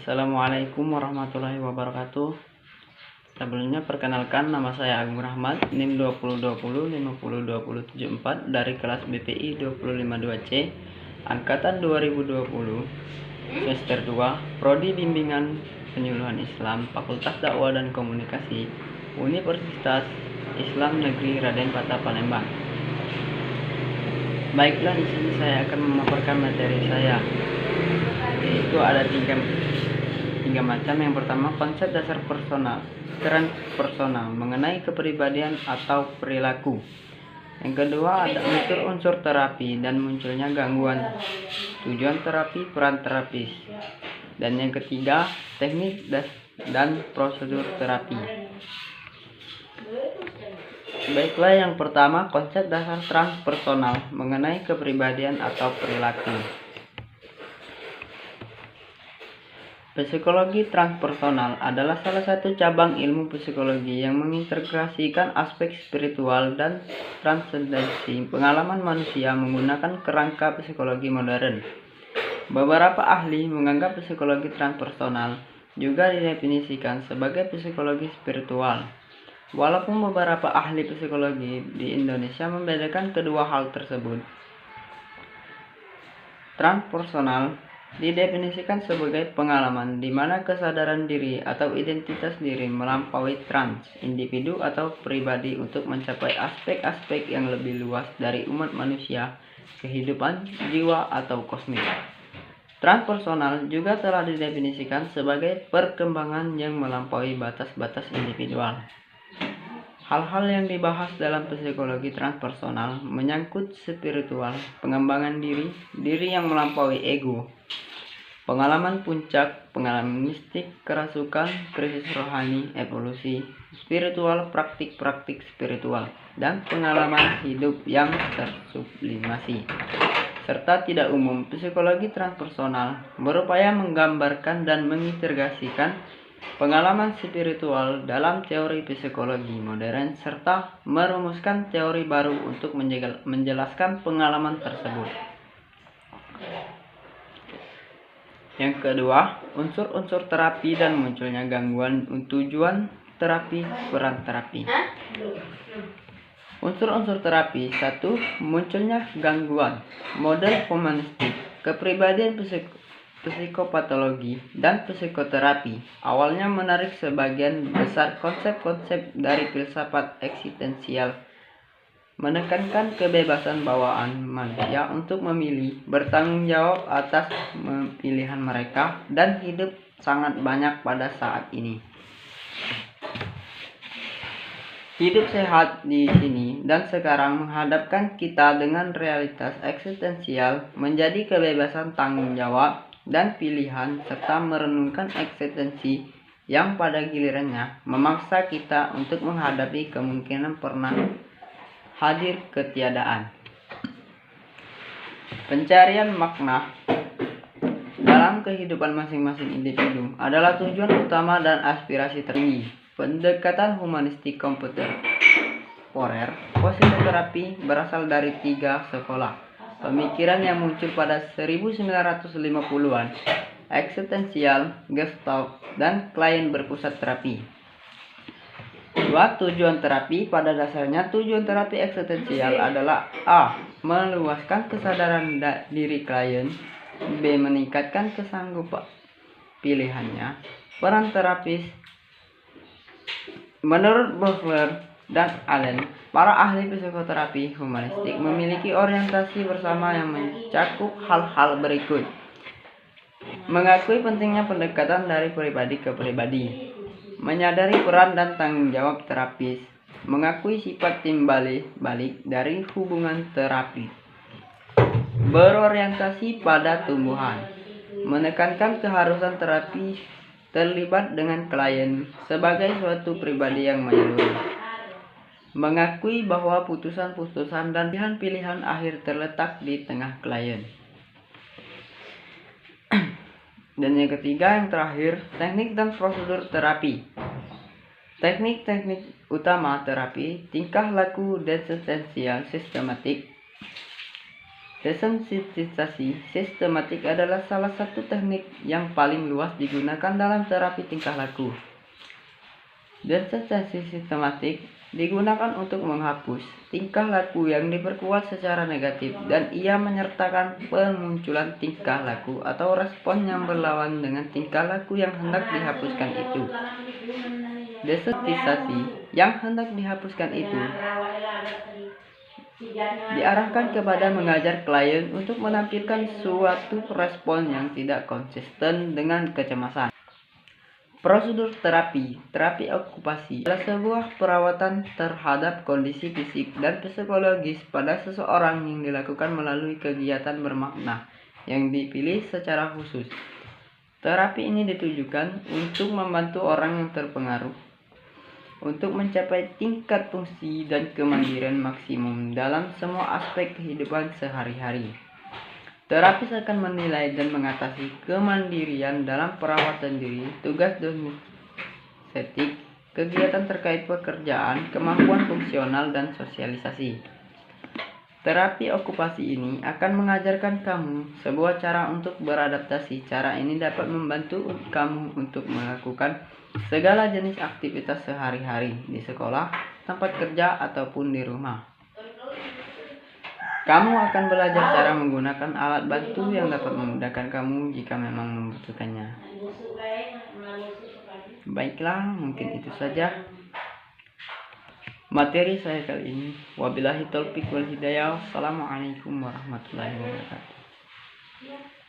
Assalamualaikum warahmatullahi wabarakatuh. Sebelumnya perkenalkan, nama saya Agung Rahmat, NIM 2020-502074 dari kelas BPI 252C angkatan 2020, semester 2, Prodi Bimbingan Penyuluhan Islam, Fakultas Dakwah dan Komunikasi, Universitas Islam Negeri Raden Patah Palembang. Baiklah, di sini saya akan memaparkan materi saya, yaitu ada tiga macam. Yang pertama, konsep dasar transpersonal mengenai kepribadian atau perilaku. Yang kedua, ada unsur-unsur terapi dan munculnya gangguan, tujuan terapi, peran terapis. Dan yang ketiga, teknik dan prosedur terapi. Baiklah, yang pertama, konsep dasar transpersonal mengenai kepribadian atau perilaku. Psikologi transpersonal adalah salah satu cabang ilmu psikologi yang mengintegrasikan aspek spiritual dan transendensi pengalaman manusia menggunakan kerangka psikologi modern. Beberapa ahli menganggap psikologi transpersonal juga didefinisikan sebagai psikologi spiritual. Walaupun beberapa ahli psikologi di Indonesia membedakan kedua hal tersebut. Transpersonal didefinisikan sebagai pengalaman di mana kesadaran diri atau identitas diri melampaui trans individu atau pribadi untuk mencapai aspek-aspek yang lebih luas dari umat manusia, kehidupan, jiwa, atau kosmik. Transpersonal juga telah didefinisikan sebagai perkembangan yang melampaui batas-batas individual. Hal-hal yang dibahas dalam psikologi transpersonal menyangkut spiritual, pengembangan diri yang melampaui ego, pengalaman puncak, pengalaman mistik, kerasukan, krisis rohani, evolusi spiritual, praktik-praktik spiritual, dan pengalaman hidup yang tersublimasi, serta tidak umum. Psikologi transpersonal berupaya menggambarkan dan mengintegrasikan pengalaman spiritual dalam teori psikologi modern serta merumuskan teori baru untuk menjelaskan pengalaman tersebut. Yang kedua, unsur-unsur terapi dan munculnya gangguan, tujuan terapi, peran terapi. Unsur-unsur terapi. 1. Munculnya gangguan, model humanistik, kepribadian psikopatologi, dan psikoterapi awalnya menarik sebagian besar konsep-konsep dari filsafat eksistensial, menekankan kebebasan bawaan manusia untuk memilih, bertanggung jawab atas pilihan mereka, dan hidup sangat banyak pada saat ini. Hidup sehat di sini dan sekarang menghadapkan kita dengan realitas eksistensial, menjadi kebebasan tanggung jawab dan pilihan, serta merenungkan eksistensi yang pada gilirannya memaksa kita untuk menghadapi kemungkinan pernah hadir ketiadaan. Pencarian makna dalam kehidupan masing-masing individu adalah tujuan utama dan aspirasi tertinggi. Pendekatan humanistik kontemporer psikoterapi berasal dari 3 sekolah pemikiran yang muncul pada 1950-an, eksistensial, Gestalt, dan klien berpusat terapi. 2. Tujuan terapi. Pada dasarnya, tujuan terapi eksistensial adalah A. Meluaskan kesadaran diri klien, B. Meningkatkan kesanggupan pilihannya. Peran terapis. Menurut Butler dan Allen, para ahli psikoterapi humanistik memiliki orientasi bersama yang mencakup hal-hal berikut. Mengakui pentingnya pendekatan dari pribadi ke pribadi, menyadari peran dan tanggung jawab terapis, mengakui sifat timbal balik dari hubungan terapi, berorientasi pada tumbuhan, menekankan keharusan terapi terlibat dengan klien sebagai suatu pribadi yang menyeluruh, mengakui bahwa putusan-putusan dan pilihan-pilihan akhir terletak di tengah klien. Dan yang ketiga, yang terakhir, teknik dan prosedur terapi. Teknik-teknik utama terapi, tingkah laku desensial sistematik, Desensitisasi sistematik adalah salah satu teknik yang paling luas digunakan dalam terapi tingkah laku. Desensitisasi sistematik digunakan untuk menghapus tingkah laku yang diperkuat secara negatif, dan ia menyertakan pemunculan tingkah laku atau respon yang berlawan dengan tingkah laku yang hendak dihapuskan itu. Desensitisasi yang hendak dihapuskan itu diarahkan kepada mengajar klien untuk menampilkan suatu respon yang tidak konsisten dengan kecemasan. Prosedur terapi okupasi adalah sebuah perawatan terhadap kondisi fisik dan psikologis pada seseorang yang dilakukan melalui kegiatan bermakna yang dipilih secara khusus. Terapi ini ditujukan untuk membantu orang yang terpengaruh untuk mencapai tingkat fungsi dan kemandirian maksimum dalam semua aspek kehidupan sehari-hari. Terapis akan menilai dan mengatasi kemandirian dalam perawatan diri, tugas domestik, kegiatan terkait pekerjaan, kemampuan fungsional, dan sosialisasi. Terapi okupasi ini akan mengajarkan kamu sebuah cara untuk beradaptasi. Cara ini dapat membantu kamu untuk melakukan segala jenis aktivitas sehari-hari di sekolah, tempat kerja, ataupun di rumah. Kamu akan belajar cara menggunakan alat bantu yang dapat memudahkan kamu jika memang membutuhkannya. Baiklah, mungkin itu saja materi saya kali ini. Wabillahi taufik wal hidayah. Wassalamualaikum warahmatullahi wabarakatuh.